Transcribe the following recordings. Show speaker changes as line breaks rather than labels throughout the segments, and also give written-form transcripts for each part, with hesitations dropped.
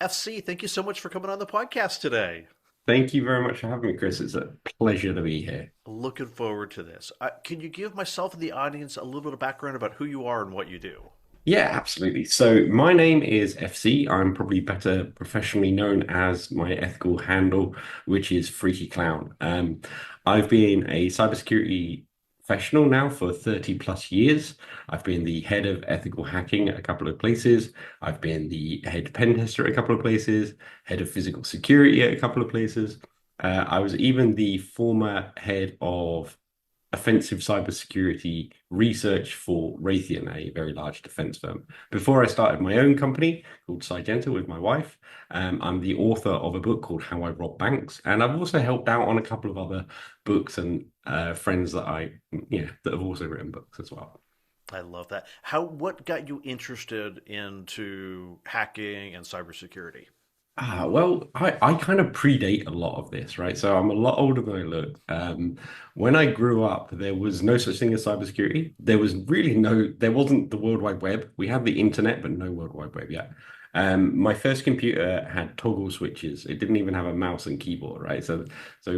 FC, thank you so much for coming on the podcast today.
Thank you very much for having me, Chris. It's a pleasure to be here.
Looking forward to this. Can you give myself and the audience a little bit of background about who you are and what you do?
Yeah, absolutely. So my name is FC. I'm probably better professionally known as my ethical handle, which is Freaky Clown. I've been a cybersecurity professional now for 30 plus years. I've been the head of ethical hacking at a couple of places. I've been the head pen tester at a couple of places, head of physical security at a couple of places. I was even the former head of offensive cybersecurity research for Raytheon, a very large defense firm. Before I started my own company called Cygenta with my wife, I'm the author of a book called How I Rob Banks, and I've also helped out on a couple of other books and friends that have also written books as well.
I love that. What got you interested into hacking and cybersecurity?
I kind of predate a lot of this, right? So I'm a lot older than I look. When I grew up, there was no such thing as cybersecurity. There wasn't the World Wide Web. We had the internet, but no World Wide Web yet. My first computer had toggle switches. It didn't even have a mouse and keyboard, right? So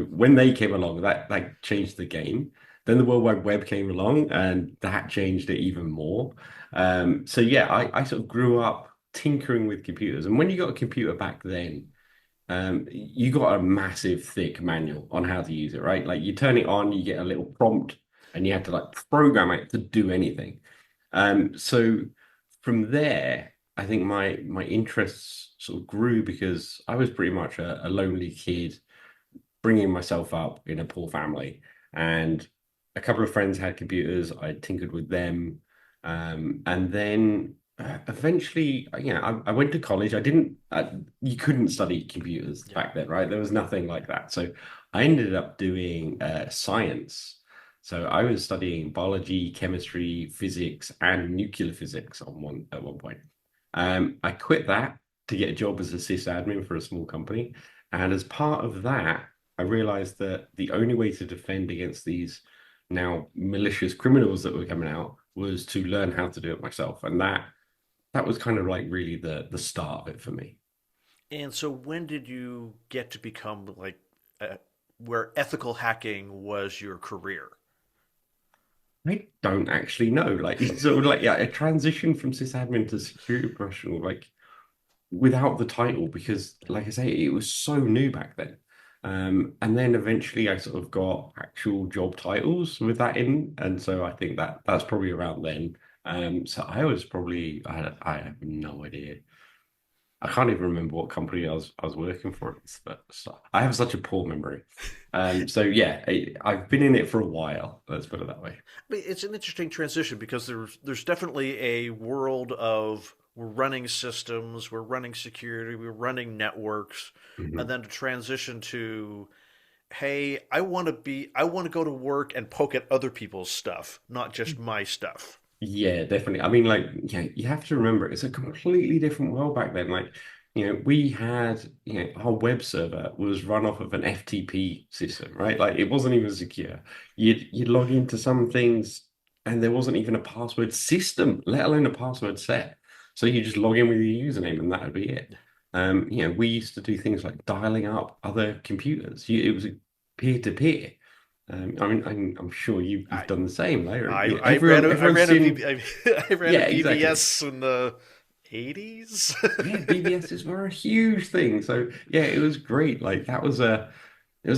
when they came along, that changed the game. Then the World Wide Web came along, and that changed it even more. So yeah, I sort of grew up tinkering with computers. And when you got a computer back then, you got a massive, thick manual on how to use it, right? Like you turn it on, you get a little prompt, and you have to like program it to do anything. So from there, I think my interests sort of grew because I was pretty much a lonely kid, bringing myself up in a poor family, and a couple of friends had computers. I tinkered with them, and then eventually, I went to college. I didn't. You couldn't study computers
Yeah.
back then, right? There was nothing like that. So I ended up doing science. So I was studying biology, chemistry, physics, and nuclear physics at one point. I quit that to get a job as a sysadmin for a small company, and as part of that, I realized that the only way to defend against these now malicious criminals that were coming out was to learn how to do it myself. And that was kind of like really the start of it for me.
And so when did you get to become uh, where ethical hacking was your career?
I don't actually know. Like it's sort of like yeah, a transition from sysadmin to security professional, like without the title, because like I say, it was so new back then. And then eventually I sort of got actual job titles with that in. And so I think that's probably around then. So I have no idea. I can't even remember what company I was working for. So I have such a poor memory. So yeah, I've been in it for a while. Let's put it that way.
It's an interesting transition because there's definitely a world of we're running systems, we're running security, we're running networks, and
Mhm.
then to transition to, hey, I want to go to work and poke at other people's stuff, not just my stuff.
Yeah, definitely. I mean, like, yeah, you have to remember it's a completely different world back then. Like, we had, our web server was run off of an FTP system, right? Like, it wasn't even secure. You'd log into some things, and there wasn't even a password system, let alone a password set. So you just log in with your username, and that would be it. We used to do things like dialing up other computers. It was a peer-to-peer. I'm sure you've
I
done the same, right?
I
Everyone's
ran a
seen.
I ran a
Yeah, exactly.
BBS in the 80s.
Yeah, BBSs were a huge thing. So yeah, it was great. Like it was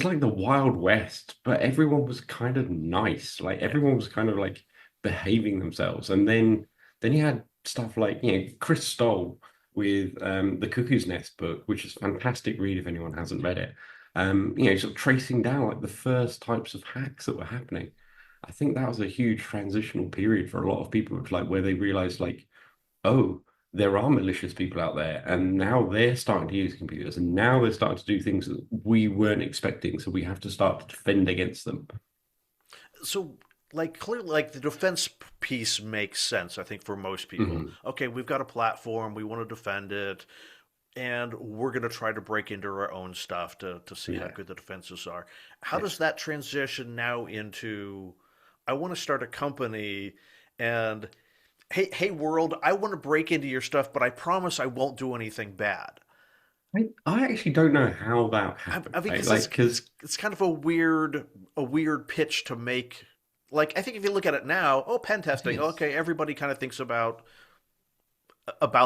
like the Wild West, but everyone was kind of nice. Like
Yeah.
everyone was kind of like behaving themselves. And then you had stuff like, Chris Stoll with the Cuckoo's Nest book, which is a fantastic read if anyone hasn't read it. Sort of tracing down like the first types of hacks that were happening. I think that was a huge transitional period for a lot of people, like where they realized like, oh, there are malicious people out there, and now they're starting to use computers, and now they're starting to do things that we weren't expecting. So we have to start to defend against them.
So like clearly like the defense piece makes sense, I think, for most people.
Mhm.
Okay, we've got a platform, we want to defend it, and we're going to try to break into our own stuff to see how
Yeah.
good the defenses are. How
Yeah.
does that transition now into I want to start a company and hey world, I want to break into your stuff, but I promise I won't do anything bad.
I actually don't know how that happened,
I think
right?
it's,
Like,
it's
because
it's kind of a weird pitch to make. Like I think if you look at it now, oh, pen
it
testing,
is.
okay, everybody kind of thinks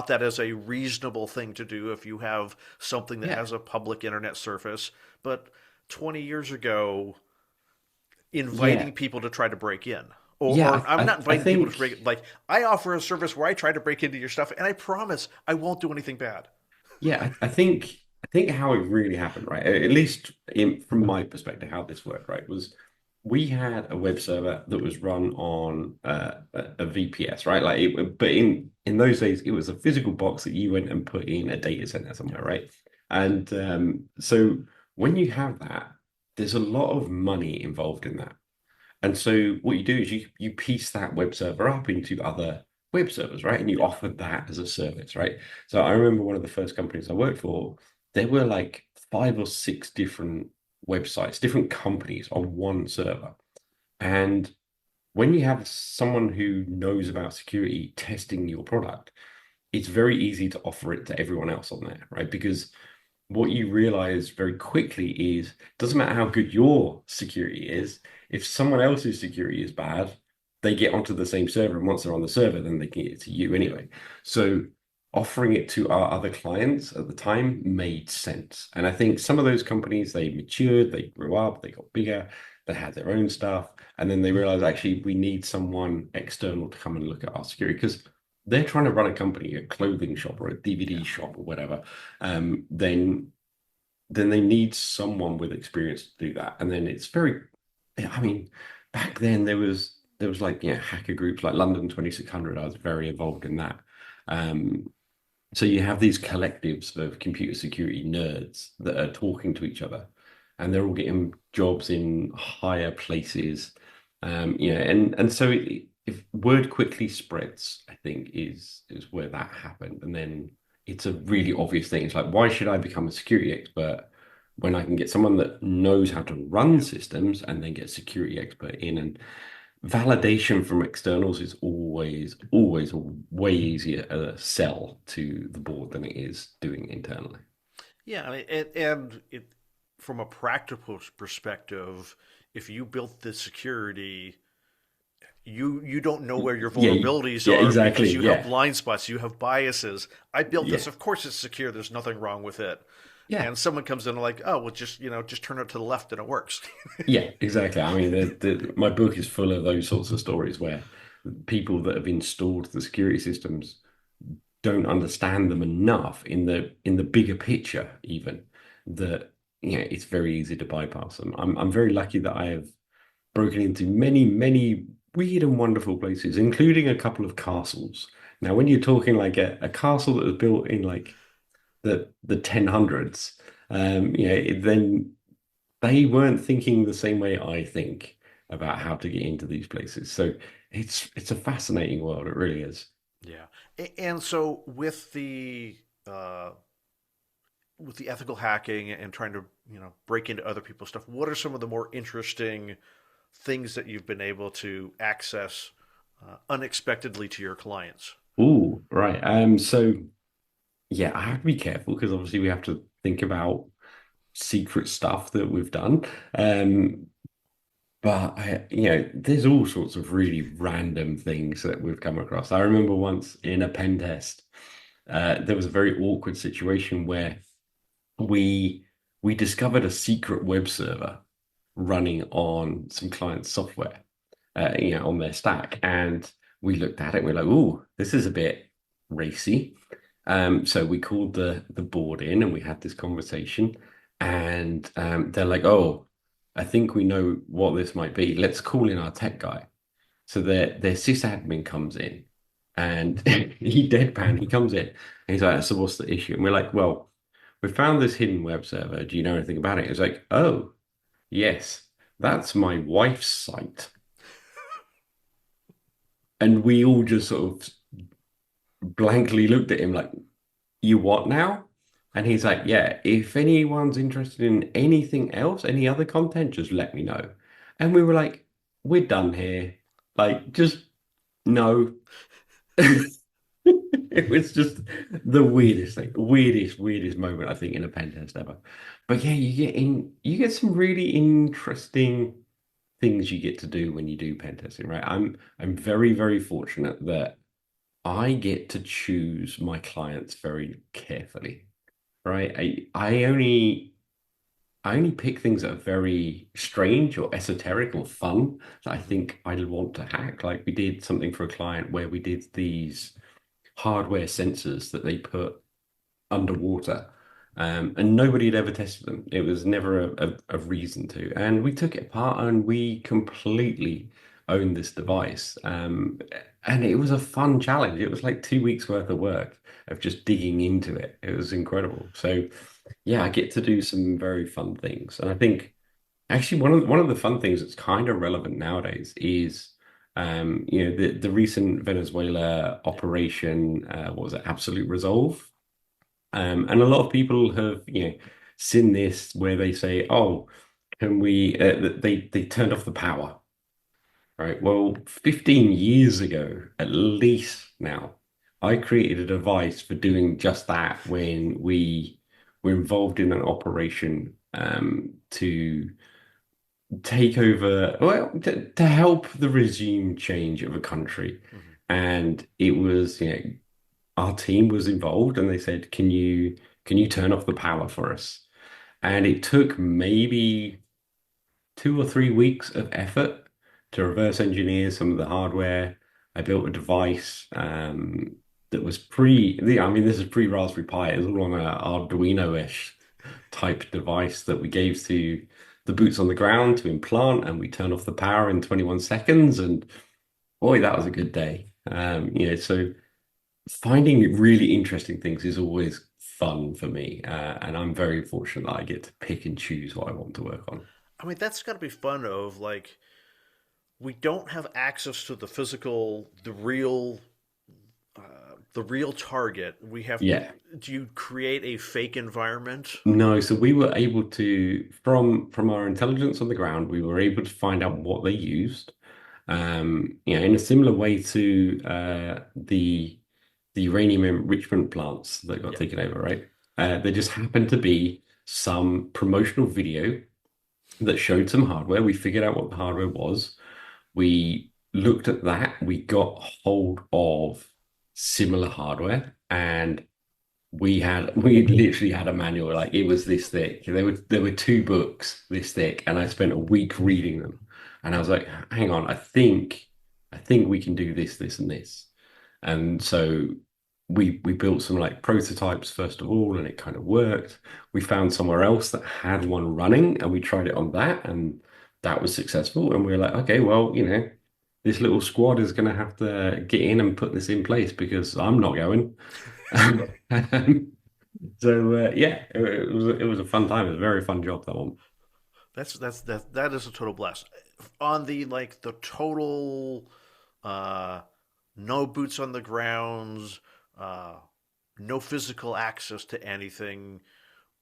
that as a reasonable thing to do if you have something that
Yeah,
has a public internet surface. But 20 years ago,
yeah,
inviting people to try to break in.
yeah.
Or I'm not
I
inviting people to
think.
break it. Like, I offer a service where I try to break into your stuff, and I promise I won't do anything bad.
Yeah, I think how it really happened, right? At least from my perspective, how this worked, right, was we had a web server that was run on a VPS, right? Like, but in those days, it was a physical box that you went and put in a data center somewhere,
Yep.
right? And so when you have that, there's a lot of money involved in that. And so what you do is you piece that web server up into other web servers, right? And you
Yep.
offer that as a service, right? So I remember one of the first companies I worked for, there were like 5 or 6 different websites, different companies on one server. And when you have someone who knows about security testing your product, it's very easy to offer it to everyone else on there, right? Because what you realize very quickly is it doesn't matter how good your security is, if someone else's security is bad, they get onto the same server. And once they're on the server, then they can get it to you anyway. So offering it to our other clients at the time made sense. And I think some of those companies, they matured, they grew up, they got bigger, they had their own stuff. And then they realized actually we need someone external to come and look at our security because they're trying to run a company, a clothing shop or a DVD
Yeah.
shop or whatever, then they need someone with experience to do that. And then it's very, I mean, back then there was like hacker groups like London 2600. I was very involved in that. Um, so you have these collectives of computer security nerds that are talking to each other, and they're all getting jobs in higher places. And so if word quickly spreads, I think is where that happened, and then it's a really obvious thing. It's like, why should I become a security expert when I can get someone that knows how to run
Yeah.
systems and then get a security expert in? And validation from externals is always a way easier a sell to the board than it is doing internally.
Yeah. And from a practical perspective, if you built the security, you don't know where your
Yeah,
vulnerabilities
yeah,
are because
exactly.
you have
Yeah,
blind spots, you have biases. I built this,
yeah,
of course it's secure. There's nothing wrong with it.
yeah,
And someone comes in and like, oh, well, just turn it to the left and it works.
yeah, exactly. I mean, my book is full of those sorts of stories where people that have installed the security systems don't understand them enough in the bigger picture, even that it's very easy to bypass them. I'm very lucky that I have broken into many weird and wonderful places, including a couple of castles. Now, when you're talking like a castle that was built in like the 1000s, then they weren't thinking the same way I think about how to get into these places. So it's a fascinating world. It really is.
Yeah. And so with the ethical hacking and trying to, break into other people's stuff, what are some of the more interesting things that you've been able to access unexpectedly to your clients?
Ooh, right. So yeah, I have to be careful because obviously we have to think about secret stuff that we've done. Um, But there's all sorts of really random things that we've come across. I remember once in a pen test, there was a very awkward situation where we we discovered a secret web server running on some client software, on their stack, and we looked at it and we're like, "Ooh, this is a bit racy." So we called the board in and we had this conversation, and they're like, "Oh, I think we know what this might be. Let's call in our tech guy." So their sysadmin comes in, and he deadpan. He comes in and he's like, "So what's the issue?" And we're like, "Well, we found this hidden web server. Do you know anything about it?" It's like, "Oh, yes, that's my wife's site." And we all just sort of blankly looked at him like, "You what now?" And he's like, "Yeah, if anyone's interested in anything else, any other content, just let me know." And we were like, "We're done here. Like, just no." It was just the weirdest thing, weirdest moment I think in a pen test ever. But yeah, you get some really interesting things you get to do when you do pen testing, right? I'm very fortunate that I get to choose my clients very carefully, right? I only pick things that are very strange or esoteric or fun that I
Hmm.
think I want to hack. Like we did something for a client where we did these hardware sensors that they put underwater. And nobody had ever tested them. It was never a reason to. And we took it apart and we completely owned this device. And it was a fun challenge. It was like 2 weeks worth of work of just digging into it. It was incredible. So yeah, I get to do some very fun things. And I think actually one of the fun things that's kind of relevant nowadays is the recent Venezuela operation, what was it, Absolute Resolve? And a lot of people have, seen this where they say, "Oh, can we?" They turned off the power, right? Well, 15 years ago, at least now, I created a device for doing just that when we were involved in an operation to take over, well, to help the regime change of a country.
Hmm.
And it was, our team was involved and they said, can you turn off the power for us? And it took maybe 2 or 3 weeks of effort to reverse engineer some of the hardware. I built a device that was I mean, this is pre Raspberry Pi. It was all on an Arduino-ish type device that we gave to the boots on the ground to implant, and we turned off the power in 21 seconds. And boy, that was a good day. So finding really interesting things is always fun for me, and I'm very fortunate that I get to pick and choose what I want to work on.
I mean, that's got to be fun. Of like, we don't have access to the physical, the real target. We have.
Yeah.
Do you create a fake environment?
No, so we were able to, from our intelligence on the ground, we were able to find out what they used. In a similar way to the uranium enrichment plants that got
Yeah.
taken over, right? There just happened to be some promotional video that showed some hardware. We figured out what the hardware was. We looked at that. We got hold of similar hardware, and we literally had a manual, like it was this thick. There were two books this thick, and I spent a week reading them. And I was like, hang on, I think we can do this, this, and this. And so we built some like prototypes first of all, and it kind of worked. We found somewhere else that had one running, and we tried it on that, and that was successful. And we were like, okay, well, this little squad is going to have to get in and put this in place because I'm not going. So yeah, it was a fun time. It was a very fun job, that one.
That is a total blast. On the like the total, uh, no boots on the grounds, uh, no physical access to anything.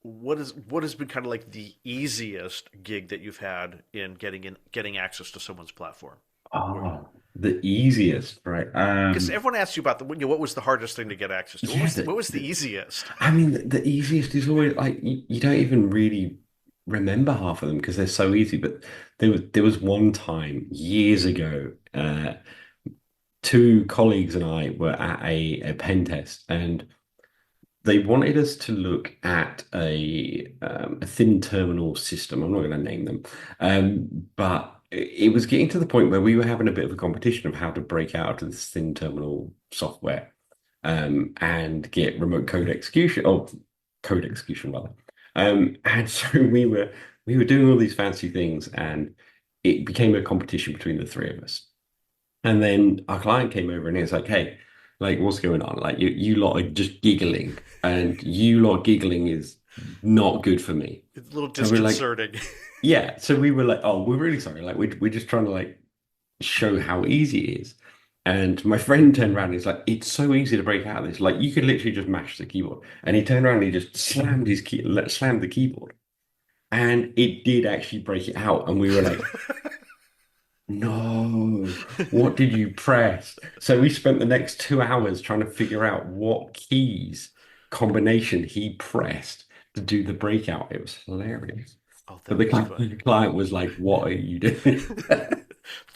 What has been kind of like the easiest gig that you've had in getting access to someone's platform?
Oh, the easiest, right?
Because everyone asks you about what was the hardest thing to get access to.
Yeah,
What was the easiest?
I mean, the easiest is always like you don't even really remember half of them because they're so easy. But there was one time years ago, two colleagues and I were at a pen test, and they wanted us to look at a thin terminal system. I'm not going to name them, but it was getting to the point where we were having a bit of a competition of how to break out of this thin terminal software and get remote code execution or code execution rather. And so we were doing all these fancy things, and it became a competition between the three of us. And then our client came over and he was like, "Hey, like, what's going on? Like, you lot are just giggling, and you lot giggling is not good for me."
It's a little
And we're like,
disconcerting.
"Yeah." So we were like, "Oh, we're really sorry. Like, we're just trying to like show how easy it is." And my friend turned around and he's like, "It's so easy to break out of this. Like, you could literally just mash the keyboard." And he turned around and he just slammed the keyboard, and it did actually break it out. And we were like, No, what did you press? So we spent the next 2 hours trying to figure out what keys combination he pressed to do the breakout. It was hilarious.
Oh,
But
that is funny.
the client was like, "What are you doing?"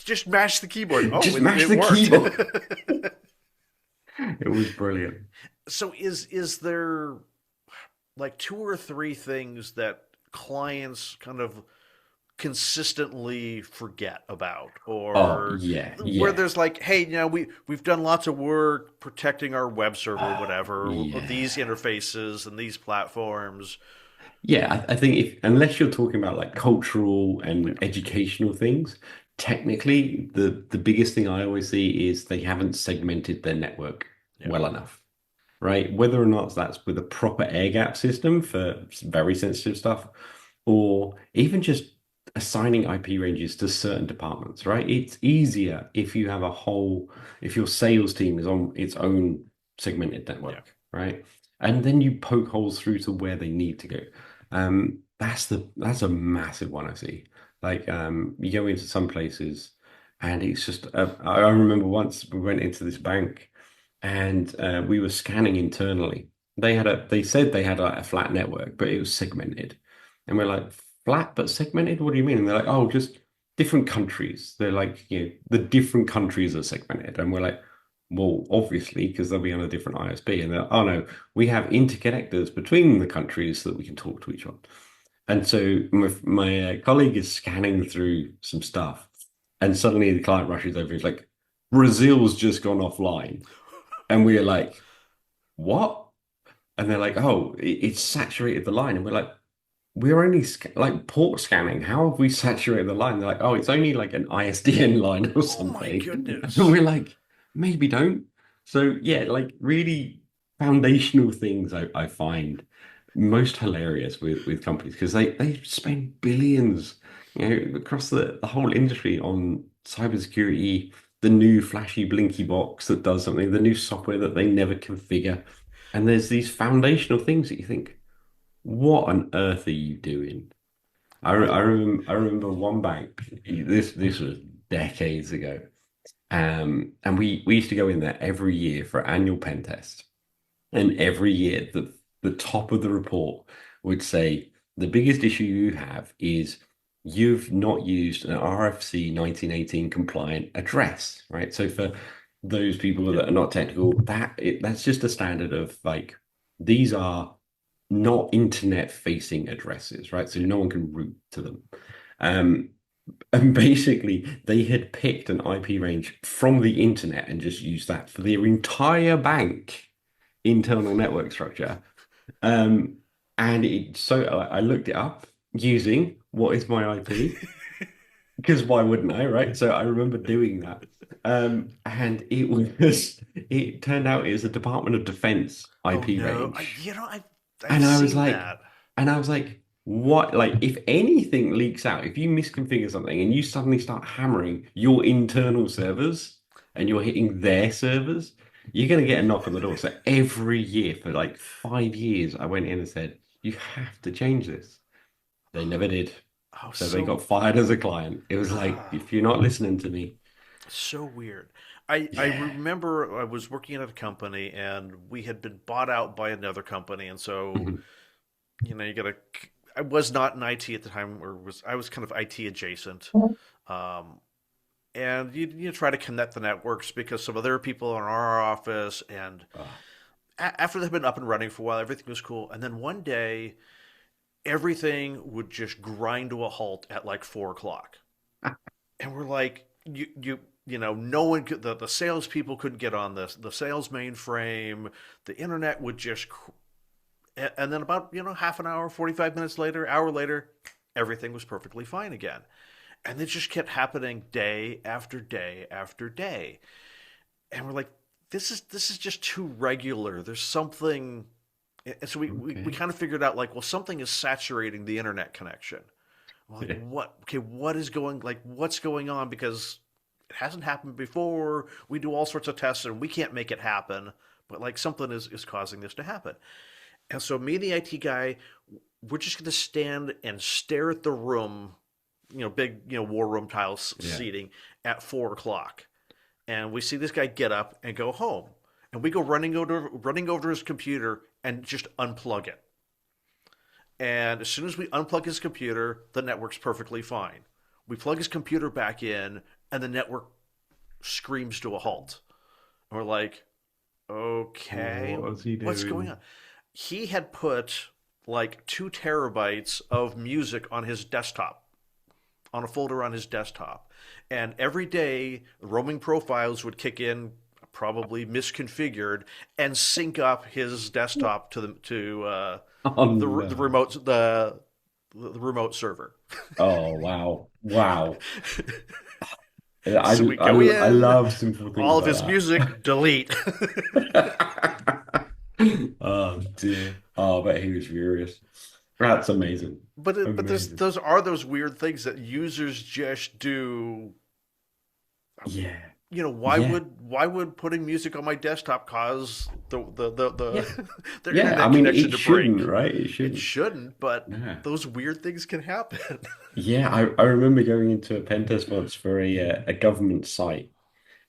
Just mash the keyboard. Oh,
Just mash
it
the
worked.
keyboard. It was brilliant.
So is there like two or three things that clients kind of consistently forget about,
Oh
or
yeah,
where
yeah.
there's like, hey, we've done lots of work protecting our web server,
Oh
whatever, or these
yeah.
interfaces and these platforms.
Yeah, I think if unless you're talking about like cultural and
Yeah,
educational things, technically the biggest thing I always see is they haven't segmented their network
yeah,
well enough, right? Whether or not that's with a proper air gap system for very sensitive stuff, or even just assigning IP ranges to certain departments, right? It's easier if you have if your sales team is on its own segmented
yeah.
network, right? And then you poke holes through to where they need to go. That's a massive one I see. Like you go into some places and it's just I remember once we went into this bank and we were scanning internally. They said they had a flat network, but it was segmented. And we're like, flat but segmented? What do you mean? And they're like, oh, just different countries. They're like, the different countries are segmented. And we're like, well, obviously, because they'll be on a different ISP. And they're like, oh no, we have interconnectors between the countries so that we can talk to each other. And so my colleague is scanning through some stuff, and suddenly the client rushes over. He's like, Brazil's just gone offline. And we're like, what? And they're like, oh, it's saturated the line. And we're like, we're only like port scanning. How have we saturated the line? They're like, oh, it's only like an ISDN line or
Oh my
something. And
goodness.
we're like, maybe don't. So yeah, like really foundational things I find most hilarious with companies because they spend billions, across the whole industry on cybersecurity, the new flashy blinky box that does something, the new software that they never configure. And there's these foundational things that you think, what on earth are you doing?
I
I remember one bank. This was decades ago. And we used to go in there every year for annual pen test. And every year the top of the report would say the biggest issue you have is you've not used an RFC 1918 compliant address, right? So for those people
yeah.
that are not technical, that's just a standard of like these are not internet facing addresses, right? So
Yeah.
no one can route to them. Um, and basically, they had picked an IP range from the internet and just used that for their entire bank internal network structure. Um, and I looked it up using what is my IP? Because why wouldn't I, right? So I remember doing that. And it turned out it was a Department of Defense
Oh
IP
no.
range.
I've
And
seen that.
I was like, what? Like, if anything leaks out, if you misconfigure something and you suddenly start hammering your internal servers and you're hitting their servers, you're going to get a knock on the door. So every year for like 5 years, I went in and said, you have to change this. They never did.
Oh,
So they
so
got fired as a client. It was like,
ah,
if you're not listening to me,
so weird. I
yeah.
remember I was working at a company and we had been bought out by another company, and so
Mhm.
you gotta. I was not in IT at the time, or was I was kind of IT adjacent. Um, and you try to connect the networks because some other people in our office, and
Ah,
after they've been up and running for a while, everything was cool. And then one day, everything would just grind to a halt at like 4 o'clock, and we're like, no one could. The salespeople couldn't get on the sales mainframe. The internet would just, and then about half an hour, 45 minutes later, hour later, everything was perfectly fine again. And it just kept happening day after day after day. And we're like, this is just too regular. There's something. And so we
okay.
kind of figured out like, well, something is saturating the internet connection. I'm like,
Yeah.
what? Okay, what's going on? Because it hasn't happened before. We do all sorts of tests and we can't make it happen. But like something is causing this to happen. And so me and the IT guy, we're just going to stand and stare at the room big, war room tile
Yeah.
seating at 4 o'clock, and we see this guy get up and go home, and we go running over to his computer and just unplug it. And as soon as we unplug his computer, the network's perfectly fine. We plug his computer back in, and the network screams to a halt. And we're like, okay,
What was he
what's going
doing?
on? He had put like 2 terabytes of music on his desktop, on a folder on his desktop. And every day, roaming profiles would kick in, probably misconfigured, and sync up his desktop
Oh
the
no.
remote server.
Oh wow. Wow.
So we
I
go
I
in,
love simple things
all of his
like
music, delete.
that. Oh dear. Oh, I bet he was furious. That's amazing.
But there's
Amazing.
those weird things that users just do.
Yeah. Yeah.
Why would putting music on my desktop cause
Yeah.
their
Yeah. I
internet
mean,
connection
it
to
shouldn't,
break?
right? It
It
shouldn't.
shouldn't, but
Yeah.
those weird things can happen.
Yeah. I remember going into a pen test once for a government site,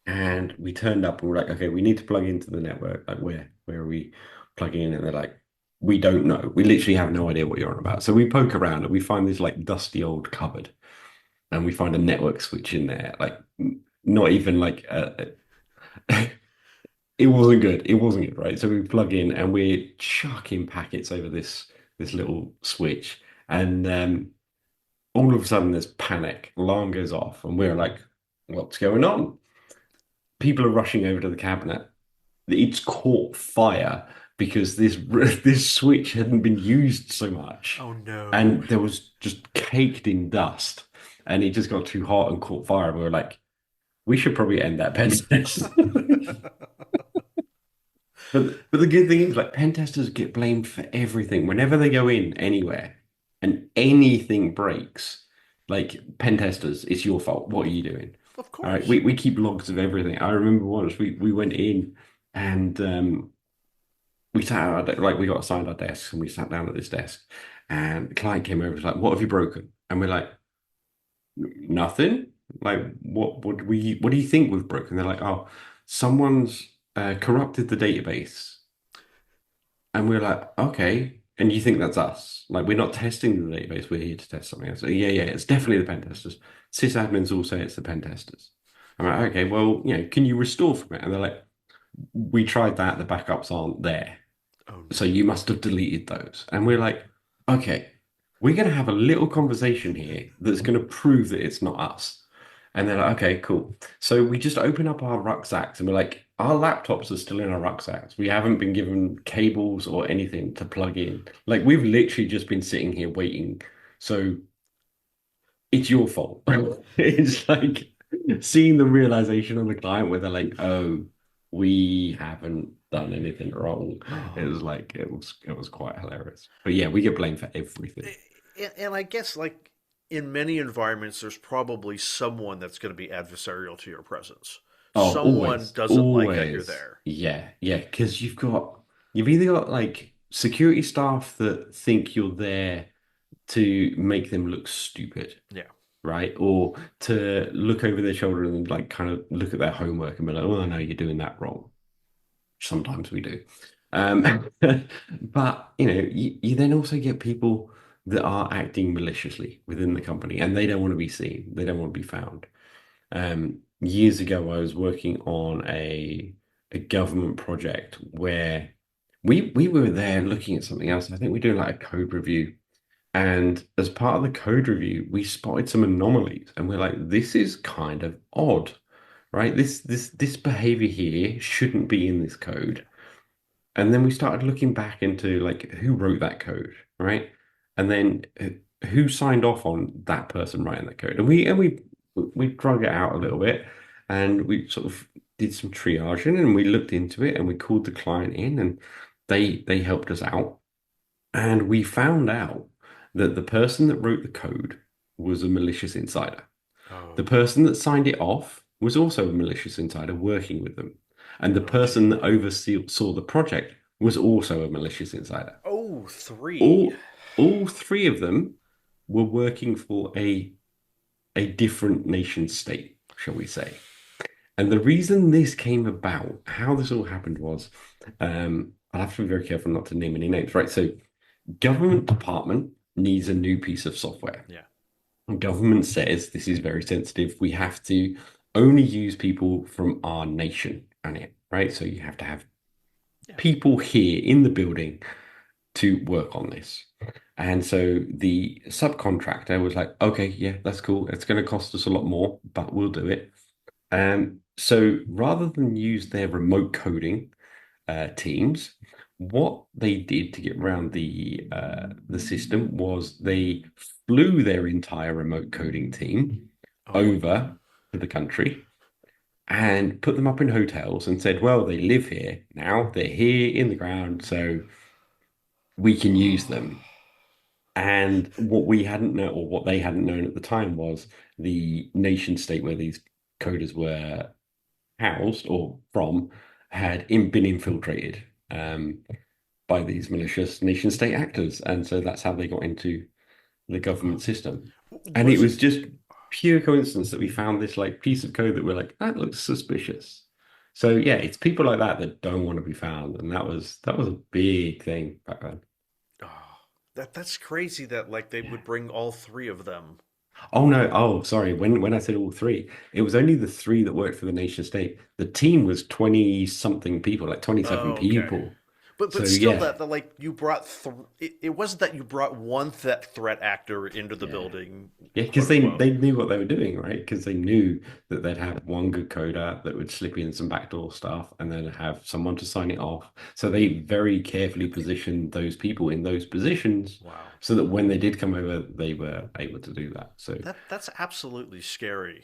and we turned up and we're like, okay, we need to plug into the network. Like, where are we plugging in? And they're like, we don't know. We literally have no idea what you're on about. So we poke around and we find this like dusty old cupboard, and we find a network switch in there. Like, not even like it wasn't good. It wasn't good, right? So we plug in and we're chucking packets over this little switch, and all of a sudden there's panic. Alarm goes off, and we're like, "What's going on?" People are rushing over to the cabinet. It's caught fire because this this switch hadn't been used so much,
Oh no.
and there was just caked in dust, and it just got too hot and caught fire. We were like, "We should probably end that pen test." But the good thing is, like, pen testers get blamed for everything. Whenever they go in anywhere and anything breaks, like pen testers, it's your fault. What are you doing?
Of
All right,
course.
we keep logs of everything. I remember once we went in and we sat at like we got assigned our desks and we sat down at this desk and the client came over and was like, "What have you broken?" And we're like, "Nothing." Like, what do you think we've broken? They're like, "Oh, someone's corrupted the database." And we're like, okay. And you think that's us? Like, we're not testing the database. We're here to test something else. So, yeah, yeah, it's definitely the pen testers. Sysadmins all say it's the pen testers. I'm like, okay, well, can you restore from it? And they're like, we tried that. The backups aren't there.
Oh
So
no.
you must have deleted those. And we're like, okay, we're going to have a little conversation here that's going to prove that it's not us. And they're like, okay, cool. So we just open up our rucksacks and we're like, our laptops are still in our rucksacks. We haven't been given cables or anything to plug in. Like we've literally just been sitting here waiting. So it's your fault. It's like seeing the realization on the client where they're like, oh, we haven't done anything wrong. It
Oh.
was like it was quite hilarious. But yeah, we get blamed for everything.
And I guess like in many environments, there's probably someone that's going to be adversarial to your presence.
Oh,
Someone
always,
doesn't like that you're
always.
there.
Yeah, yeah, because you've either got like security staff that think you're there to make them look stupid,
Yeah.
right? Or to look over their shoulder and like kind of look at their homework and be like, oh, I know you're doing that wrong. Sometimes we do. Um, but you then also get people that are acting maliciously within the company and they don't want to be seen. They don't want to be found. Years ago, I was working on a government project where we were there looking at something else. I think we're doing like a code review. And as part of the code review, we spotted some anomalies, and we're like, this is kind of odd, right? This behavior here shouldn't be in this code.
Yeah.
And then we started looking back into like who wrote that code, right? And then who signed off on that person writing that code. And we drug it out a little bit and we sort of did some triaging and we looked into it and we called the client in and they helped us out. And we found out that the person that wrote the code was a malicious insider. The
Oh.
person that signed it off was also a malicious insider working with them. And the
Oh
person that
dear.
oversaw the project was also a malicious insider.
Oh, three.
All three of them were working for a a different nation state, shall we say. And the reason this came about, how this all happened was, I'll have to be very careful not to name any names, right? So, government department needs a new piece of software.
Yeah.
And government says this is very sensitive. We have to only use people from our nation on it, right? So you have to have
Yeah.
people here in the building to work on this. And so the subcontractor was like, okay, yeah, that's cool. It's going to cost us a lot more, but we'll do it. So rather than use their remote coding teams, what they did to get around the system was they flew their entire remote coding team
Oh,
over to the country and put them up in hotels and said, well, they live here now. They're here in the ground, so we can use them. And what we hadn't known, or what they hadn't known at the time, was the nation state where these coders were housed or from been infiltrated by these malicious nation state actors. And so that's how they got into the government system. And it
was it?
was just pure coincidence that we found this like piece of code that we're like, that looks suspicious. So yeah, it's people like that that don't want to be found. And that was a big thing back then.
Oh, that's crazy that like they
Yeah.
would bring all three of them.
Oh no. Oh, sorry. When I said all three, it was only the three that worked for the nation state. The team was 20 something people, like 27
Oh, okay.
people.
But
So
still,
yeah,
that like you brought it wasn't that you brought one threat actor into the
yeah.
building,
Yeah,
quote
because
unquote.
they knew what they were doing, right? Because they knew that they'd have one good coder that would slip in some backdoor stuff and then have someone to sign it off. So they very carefully positioned those people in those positions
Wow,
so that when they did come over, they were able to do that. So
that's absolutely scary.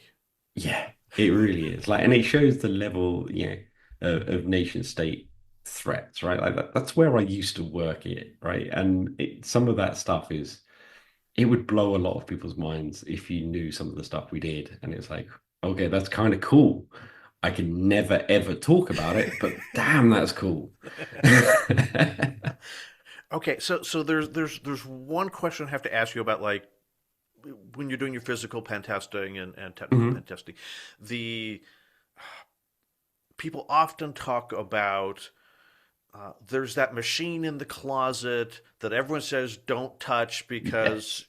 yeah, it really is. Like, and it shows the level, of nation state threats, right? Like that's where I used to work it, right? And some of that stuff is it would blow a lot of people's minds if you knew some of the stuff we did. And it's like, okay, that's kind of cool. I can never ever talk about it, but damn, that's cool.
Okay, so there's one question I have to ask you about like when you're doing your physical pen testing and technical pen
Mhm.
testing, the people often talk about there's that machine in the closet that everyone says don't touch
Yeah.
because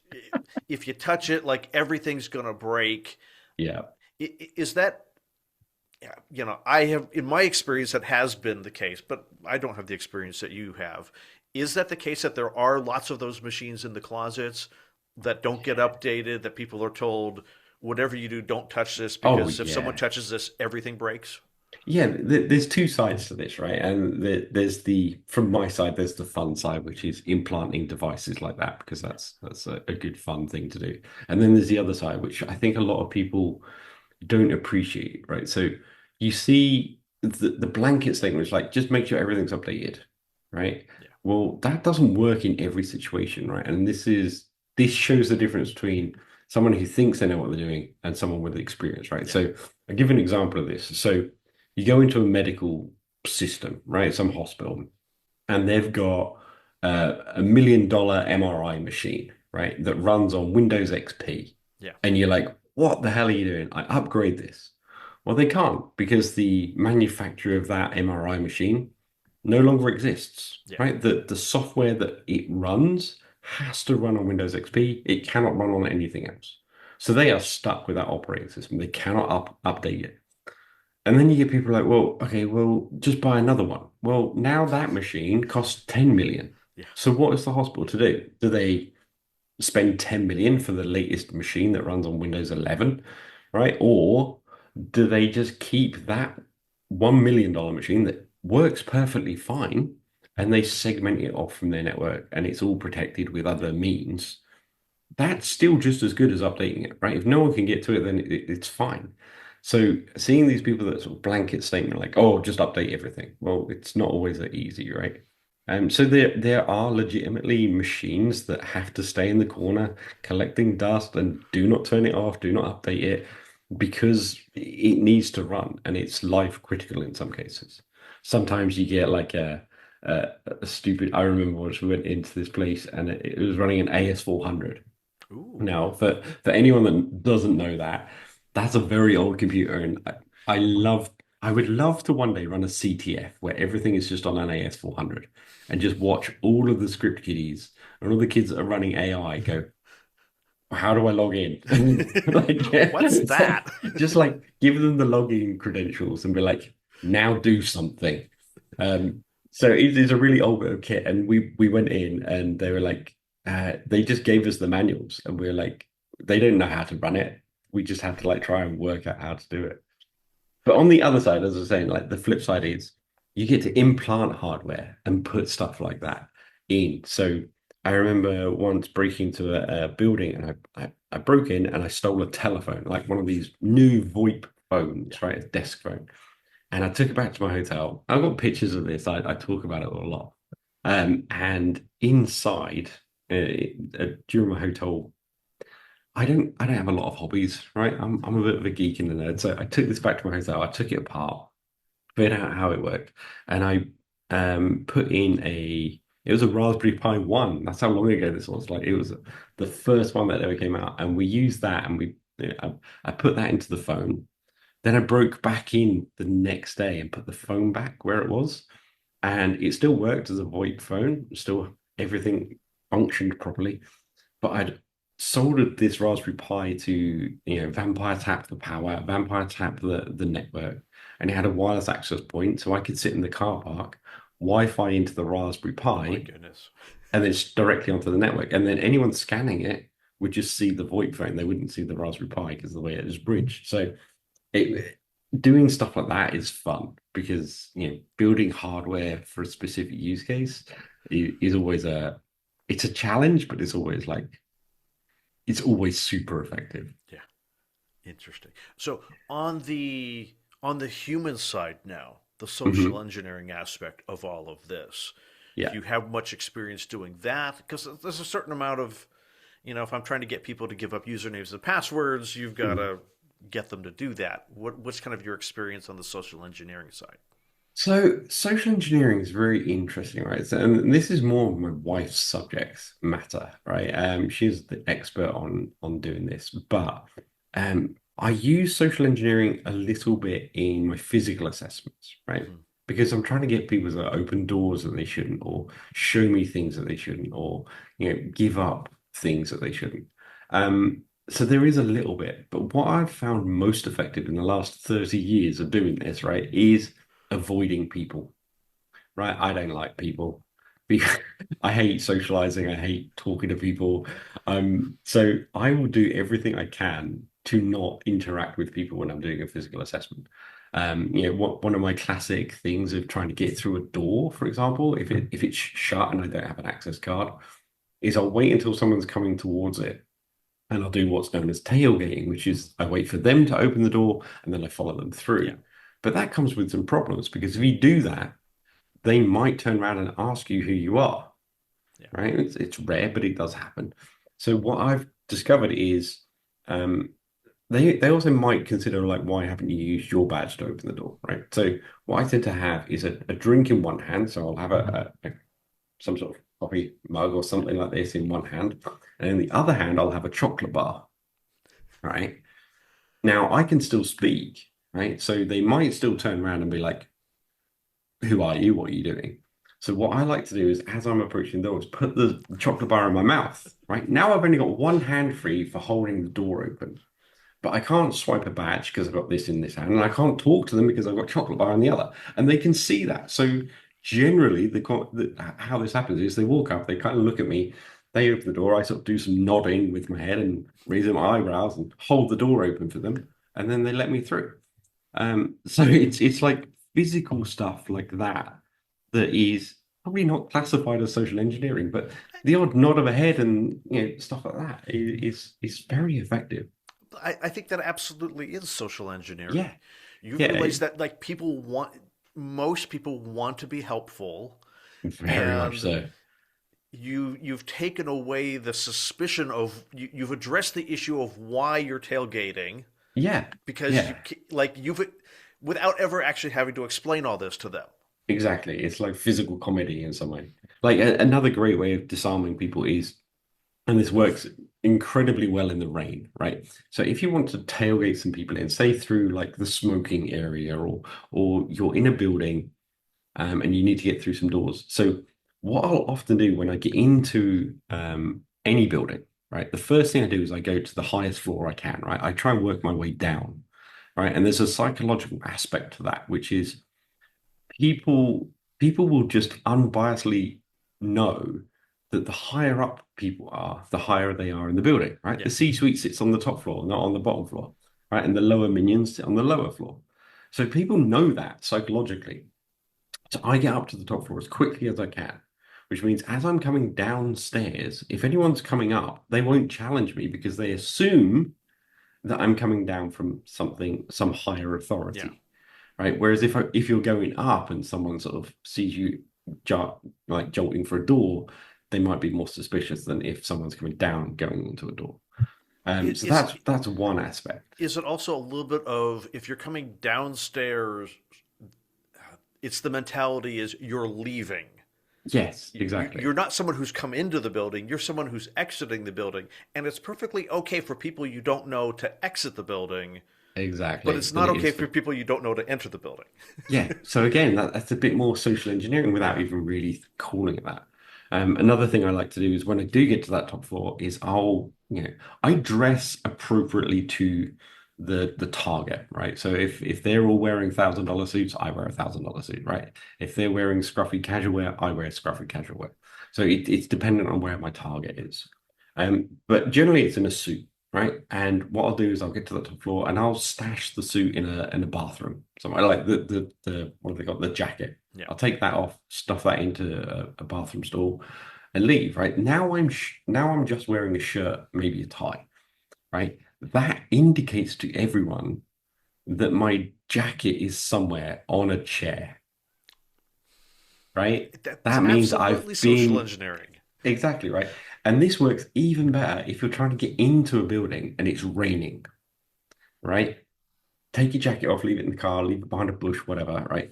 if you touch it, like everything's gonna break.
Yeah.
Is that I have in my experience that has been the case, but I don't have the experience that you have. Is that the case that there are lots of those machines in the closets that don't get updated, that people are told, whatever you do, don't touch this
Oh,
because if someone
yeah.
touches this, everything breaks?
Yeah, there's two sides to this, right? And there's from my side, there's the fun side, which is implanting devices like that, because that's a good fun thing to do. And then there's the other side, which I think a lot of people don't appreciate, right? So you see the blanket statement is like, just make sure everything's updated, right?
Yeah,
Well, that doesn't work in every situation, right? And this shows the difference between someone who thinks they know what they're doing and someone with experience, right?
yeah,
So I'll give you an example of this. So you go into a medical system, right? Some hospital, and they've got $1 million MRI machine, right? That runs on Windows XP.
yeah,
And you're like, what the hell are you doing? I upgrade this. Well, they can't because the manufacturer of that MRI machine no longer exists,
yeah.
right? The software that it runs has to run on Windows XP. It cannot run on anything else. So they are stuck with that operating system. They cannot update it. And then you get people like, well, okay, well, just buy another one. Well, now that machine costs 10 million.
Yeah.
So what is the hospital to do? Do they spend 10 million for the latest machine that runs on Windows 11, right? Or do they just keep that $1 million machine that works perfectly fine and they segment it off from their network and it's all protected with
Yeah.
other means? That's still just as good as updating it, right? If no one can get to it, then it's fine. So seeing these people that sort of blanket statement like, "Oh, just update everything," well, it's not always that easy, right? So there are legitimately machines that have to stay in the corner collecting dust and do not turn it off, do not update it because it needs to run and it's life critical in some cases. Sometimes you get like a stupid. I remember once we went into this place and it was running an AS400.
Ooh.
Now, for anyone that doesn't know that, that's a very old computer, and I love I would love to one day run a CTF where everything is just on an AS400 and just watch all of the script kiddies and all the kids that are running AI go, how do I log in? Like,
What's that?
just like give them the login credentials and be like, now do something. So it is a really old bit of kit, and we went in and they were like, they just gave us the manuals, and we were like, they don't know how to run it. We just have to like try and work out how to do it. But on the other side, as I was saying, like the flip side is you get to implant hardware and put stuff like that in. So I remember once breaking into a building and I broke in and I stole a telephone, like one of these new VoIP
Yeah.
phones, right? A desk phone. And I took it back to my hotel. I've got pictures of this. I talk about it a lot. And inside, during my hotel, I don't have a lot of hobbies, right? I'm a bit of a geek in the nerd. So I took this back to my hotel. I took it apart, figured out how it worked, and I put in a it was a Raspberry Pi 1. That's how long ago this was. Like it was the first one that ever came out. And we used that and I put that into the phone. Then I broke back in the next day and put the phone back where it was. And it still worked as a VoIP phone, still everything functioned properly. But I'd soldered this Raspberry Pi to, Vampire Tap the power, Vampire Tap the network, and it had a wireless access point, so I could sit in the car park, Wi-Fi into the Raspberry
Oh my
Pi,
goodness.
and then it's directly onto the network. And then anyone scanning it would just see the VoIP phone. They wouldn't see the Raspberry Pi because of the way it is bridged. So it doing stuff like that is fun because building hardware for a specific use case is always it's a challenge, but it's always super effective.
Yeah. Interesting. So on the human side now, the social
Hmm.
engineering aspect of all of this, do
Yeah.
you have much experience doing that? Because there's a certain amount of, if I'm trying to get people to give up usernames and passwords, you've got
Mhm.
to get them to do that. What's kind of your experience on the social engineering side?
So social engineering is very interesting, right? So, and this is more of my wife's subject matter, right? She's the expert on doing this, but I use social engineering a little bit in my physical assessments, right?
Hmm.
Because I'm trying to get people to open doors that they shouldn't, or show me things that they shouldn't, or give up things that they shouldn't. So there is a little bit, but what I've found most effective in the last 30 years of doing this, right, is avoiding people, right? I don't like people. Because I hate socializing. I hate talking to people. So I will do everything I can to not interact with people when I'm doing a physical assessment. One of my classic things of trying to get through a door, for example, if it's shut and I don't have an access card, is I'll wait until someone's coming towards it and I'll do what's known as tailgating, which is I wait for them to open the door and then I follow them
Yeah.
through. But that comes with some problems because if you do that, they might turn around and ask you who you are,
Yeah.
right? It's rare, but it does happen. So what I've discovered is um, they also might consider like, why haven't you used your badge to open the door, right? So what I tend to have is a drink in one hand, so I'll have some sort of coffee mug or something like this in one hand, and in the other hand I'll have a chocolate bar, right? Now I can still speak, right? So they might still turn around and be like, who are you? What are you doing? So what I like to do is, as I'm approaching the door, is put the chocolate bar in my mouth. Right now, I've only got one hand free for holding the door open, but I can't swipe a badge because I've got this in this hand, and I can't talk to them because I've got chocolate bar in the other, and they can see that. So generally, how this happens is they walk up, they kind of look at me, they open the door, I sort of do some nodding with my head and raising my eyebrows and hold the door open for them, and then they let me through. So it's like physical stuff like that that is probably not classified as social engineering, but the odd nod of a head and stuff like that is very effective.
I think that absolutely is social engineering.
Yeah,
You
yeah,
realize that like most people want to be helpful,
very much
and
so.
you've taken away the suspicion of you've addressed the issue of why you're tailgating
Yeah,
because
yeah,
you've without ever actually having to explain all this to them.
exactly. It's like physical comedy in some way. Like another great way of disarming people is, and this works incredibly well in the rain, right? So if you want to tailgate some people in, say through like the smoking area, or you're in a building, and you need to get through some doors. So what I'll often do when I get into any building, right? The first thing I do is I go to the highest floor I can, right? I try and work my way down, right? And there's a psychological aspect to that, which is people people will just unbiasedly know that the higher up people are, the higher they are in the building, right?
Yeah.
The C-suite sits on the top floor, not on the bottom floor, right? And the lower minions sit on the lower floor. So people know that psychologically. So I get up to the top floor as quickly as I can, which means as I'm coming downstairs, if anyone's coming up, they won't challenge me because they assume that I'm coming down from some higher
Yeah.
authority, right? Whereas if you're going up and someone sort of sees you like jolting for a door, they might be more suspicious than if someone's coming down going into a door. So
Is
that's one aspect.
is it also a little bit of if you're coming downstairs, it's the mentality is you're leaving.
Yes, exactly.
You're not someone who's come into the building, you're someone who's exiting the building. And it's perfectly okay for people you don't know to exit the building, but
Exactly.
it's
But
not
it
okay
is
for people you don't know to enter the building.
Yeah. So again, that's a bit more social engineering without
Yeah.
even really calling it that. Another thing I like to do is when I do get to that top floor is I dress appropriately to the target, right? So if they're all wearing $1,000 suits, I wear $1,000 suit, right? If they're wearing scruffy casual wear, I wear scruffy casual wear. So it's dependent on where my target is. But generally it's in a suit, right? And what I'll do is I'll get to the top floor and I'll stash the suit in a bathroom. So I like the what have they got? The jacket.
Yeah.
I'll take that off, stuff that into a bathroom stall, and leave. Right now I'm just wearing a shirt, maybe a tie. Right, that indicates to everyone that my jacket is somewhere on a chair. Right,
That's
that means I've
absolutely social
been
engineering.
exactly right. And this works even better if you're trying to get into a building and it's raining, right? Take your jacket off, leave it in the car, leave it behind a bush, whatever, right?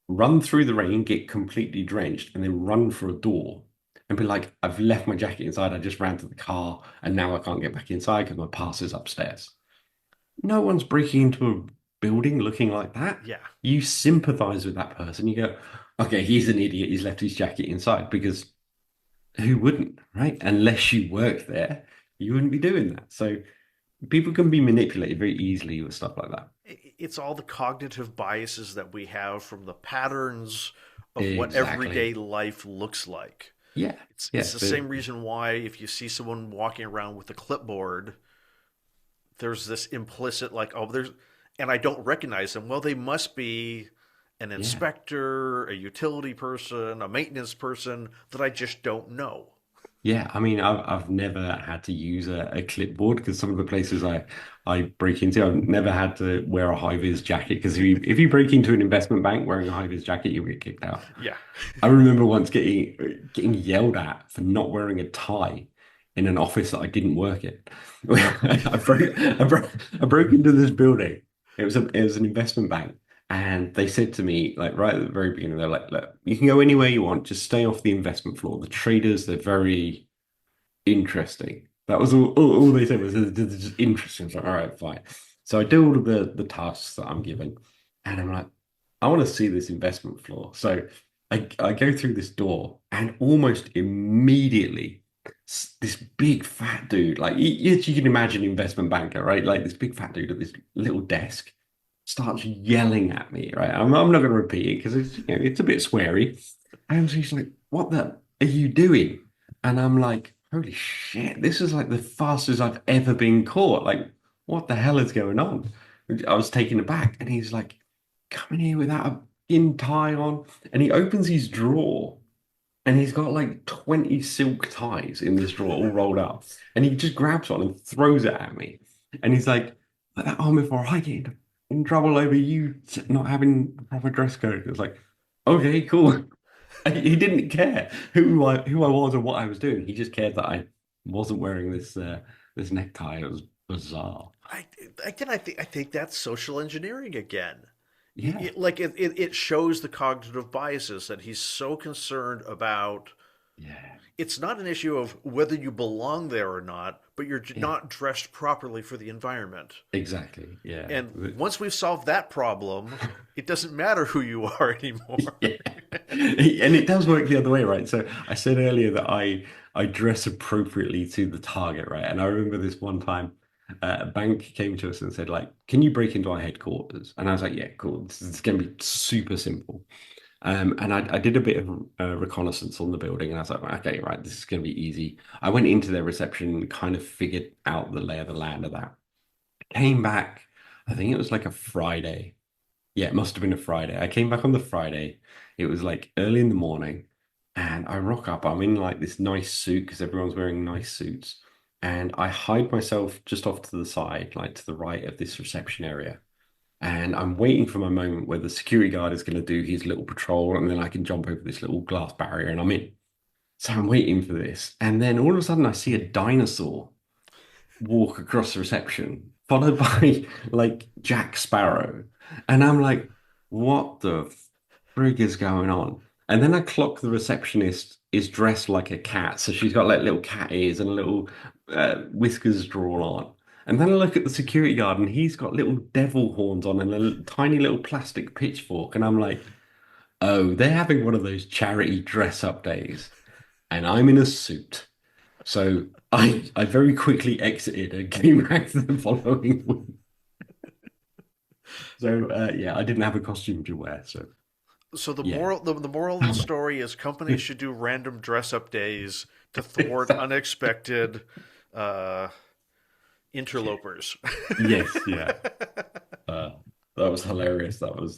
Run through the rain, get completely drenched, and then run for a door and be like, I've left my jacket inside. I just ran to the car and now I can't get back inside because my pass is upstairs. No one's breaking into a building looking like that.
Yeah.
You sympathize with that person. You go, okay, he's an idiot. He's left his jacket inside because who wouldn't, right? Unless you work there, you wouldn't be doing that. So people can be manipulated very easily with stuff like that.
It's all the cognitive biases that we have from the patterns of what everyday
Exactly.
life looks like.
Yeah.
It's
Yeah.
the same reason why if you see someone walking around with a clipboard, there's this implicit like, oh, there's, and I don't recognize them. Well, they must be an
Yeah.
inspector, a utility person, a maintenance person that I just don't know.
Yeah. I mean, I've never had to use a clipboard because some of the places I break into, I've never had to wear a high-vis jacket because if you break into an investment bank wearing a high-vis jacket, you'll get kicked out.
Yeah.
I remember once getting yelled at for not wearing a tie in an office that I didn't work in. I broke into this building. It was an investment bank, and they said to me like right at the very beginning, they're like, "Look, you can go anywhere you want, just stay off the investment floor. The traders, they're very interesting." That was all they said was they're just interesting. It's like, all right, fine. So I do all of the tasks that I'm given, and I'm like, I want to see this investment floor. So I go through this door, and almost immediately, this big fat dude, like you can imagine investment banker, right? Like this big fat dude at this little desk starts yelling at me, right? I'm not going to repeat it because it's a bit sweary. And she's like, "What the are you doing?" And I'm like, "Holy shit! This is like the fastest I've ever been caught. Like, what the hell is going on?" I was taken aback, and he's like, "Coming here without a in tie on," and he opens his drawer, and he's got like 20 silk ties in this drawer, all rolled up, and he just grabs one and throws it at me, and he's like, "Put that on before I get in trouble over you not having a proper dress code." It's like, okay, cool. He didn't care who I was or what I was doing. He just cared that I wasn't wearing this necktie. It was bizarre.
I again, I think that's social engineering again.
Yeah.
Like it shows the cognitive biases that he's so concerned about.
Yeah,
It's not an issue of whether you belong there or not, but you're
yeah,
not dressed properly for the environment.
exactly. Yeah.
And once we've solved that problem, it doesn't matter who you are anymore.
Yeah. And it does work the other way, right? So I said earlier that I dress appropriately to the target, right? And I remember this one time a bank came to us and said, like, can you break into our headquarters? And I was like, yeah, cool. This is going to be super simple. And I did a bit of reconnaissance on the building, and I was like, okay, right, this is going to be easy. I went into their reception and kind of figured out the lay of the land of that. Came back, I think it was like a Friday. Yeah, it must have been a Friday. I came back on the Friday. It was like early in the morning, and I rock up. I'm in like this nice suit because everyone's wearing nice suits. And I hide myself just off to the side, like to the right of this reception area. And I'm waiting for my moment where the security guard is going to do his little patrol, and then I can jump over this little glass barrier and I'm in. So I'm waiting for this. And then all of a sudden, I see a dinosaur walk across the reception, followed by like Jack Sparrow. And I'm like, what the frig is going on? And then I clock the receptionist is dressed like a cat. So she's got like little cat ears and a little whiskers drawn on. And then I look at the security guard and he's got little devil horns on and a tiny little plastic pitchfork. And I'm like, oh, they're having one of those charity dress up days. And I'm in a suit. So I very quickly exited and came back the following week. So yeah, I didn't have a costume to wear. So
So the
yeah,
moral the moral of the story is companies should do random dress up days to thwart unexpected uh, interlopers.
yes, yeah. Uh, that was hilarious. That was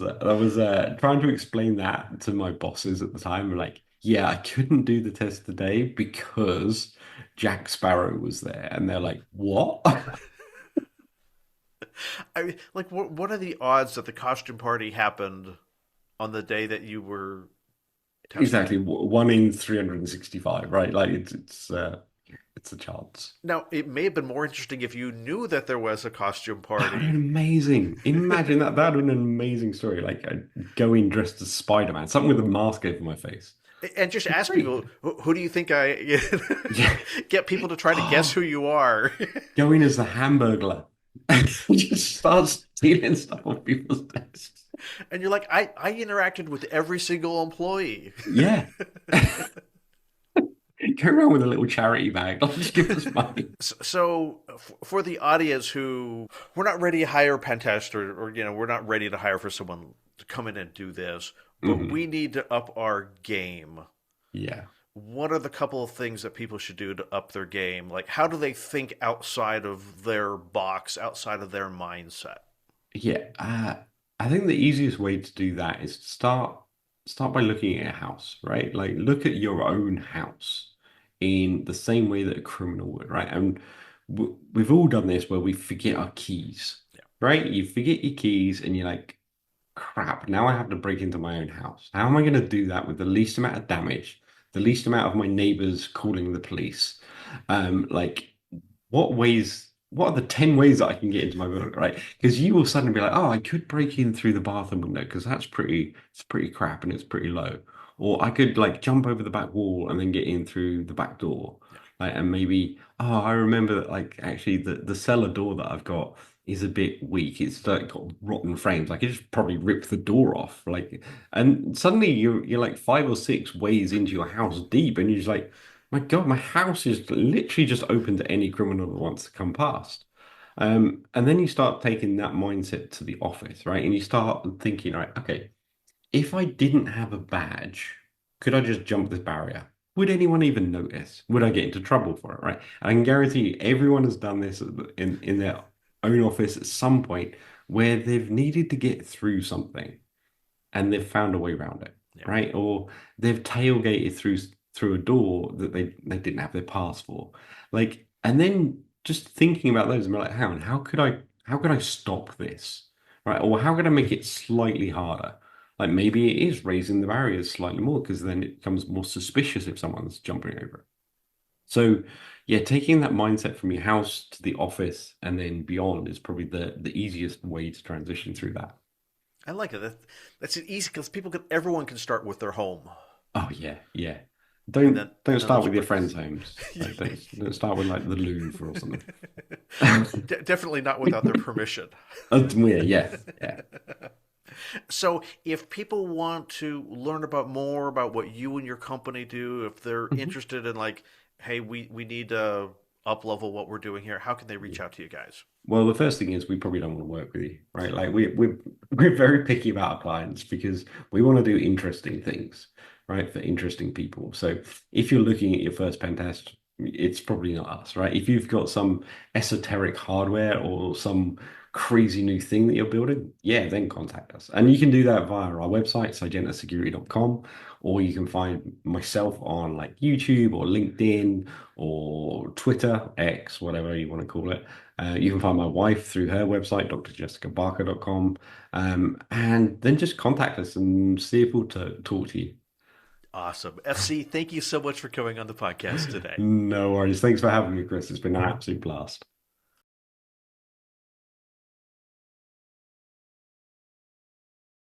trying to explain that to my bosses at the time. Like, yeah, I couldn't do the test today because Jack Sparrow was there, and they're like, "What?"
I mean, like, what are the odds that the costume party happened on the day that you were testing?
Exactly, one in 365, right? Like it's a chance.
Now, it may have been more interesting if you knew that there was a costume
That would have been
party
amazing. Imagine that. That would have been an amazing story. Like going dressed as Spider-Man, something with a mask over my face.
and just
Be
ask
great.
people, who do you think I
Yeah.
get people to try to guess
Oh,
who you are?
going as the Hamburglar. Just start stealing stuff off people's desks.
And you're like, I interacted with every single employee.
Yeah. Go around with a little charity bag. Like, just give us money.
So, for the audience who we're not ready to hire a pen tester, or we're not ready to hire for someone to come in and do this, but
Mhm.
we need to up our game.
Yeah.
What are the couple of things that people should do to up their game? Like, how do they think outside of their box, outside of their mindset?
Yeah. I think the easiest way to do that is to start by looking at a house, right? Like look at your own house in the same way that a criminal would, right? And we've all done this where we forget our keys,
Yeah.
right? You forget your keys and you're like, crap, now I have to break into my own house. How am I going to do that with the least amount of damage, the least amount of my neighbors calling the police? Like, what are the 10 ways that I can get into my building, right? Because you will suddenly be like, oh, I could break in through the bathroom window because it's pretty crap and it's pretty low. Or I could like jump over the back wall and then get in through the back door.
Yeah.
Like, and maybe, oh, I remember that like actually the cellar door that I've got is a bit weak. It's like got rotten frames. I could just probably rip the door off. Like, and suddenly you're like 5 or 6 ways into your house deep, and you're just like, my God, my house is literally just open to any criminal that wants to come past. And then you start taking that mindset to the office, right? And you start thinking, right, okay, if I didn't have a badge, could I just jump this barrier? Would anyone even notice? Would I get into trouble for it, right? I can guarantee you, everyone has done this in their own office at some point where they've needed to get through something and they've found a way around it,
Yeah.
right? Or they've tailgated through a door that they didn't have their pass for. Like, and then just thinking about those and be like, how could I stop this? Right? Or how could I make it slightly harder? Like maybe it is raising the barriers slightly more because then it becomes more suspicious if someone's jumping over it. So yeah, taking that mindset from your house to the office and then beyond is probably the easiest way to transition through that.
I like it. That's easy because everyone can start with their home.
Oh yeah, yeah.
and
Don't
then
don't
and then
start
those
with your
are
friends' homes. Like don't start with like the Louvre or something.
definitely not without their permission.
Yeah, yeah, yeah.
So, if people want to learn about more about what you and your company do, if they're
Mhm.
interested in like, hey, we need to up level what we're doing here, how can they reach out to you guys?
Well, the first thing is we probably don't want to work with you, right? Like we're very picky about our clients because we want to do interesting things, right? For interesting people. So if you're looking at your first pen test, it's probably not us, right? If you've got some esoteric hardware or some crazy new thing that you're building, yeah, then contact us. And you can do that via our website, cygentasecurity.com, or you can find myself on like YouTube or LinkedIn or Twitter, X, whatever you want to call it. You can find my wife through her website, drjessicabarker.com, and then just contact us and see if we'll talk to you.
Awesome. FC, thank you so much for coming on the podcast today.
No worries. Thanks for having me, Chris. It's been an absolute blast.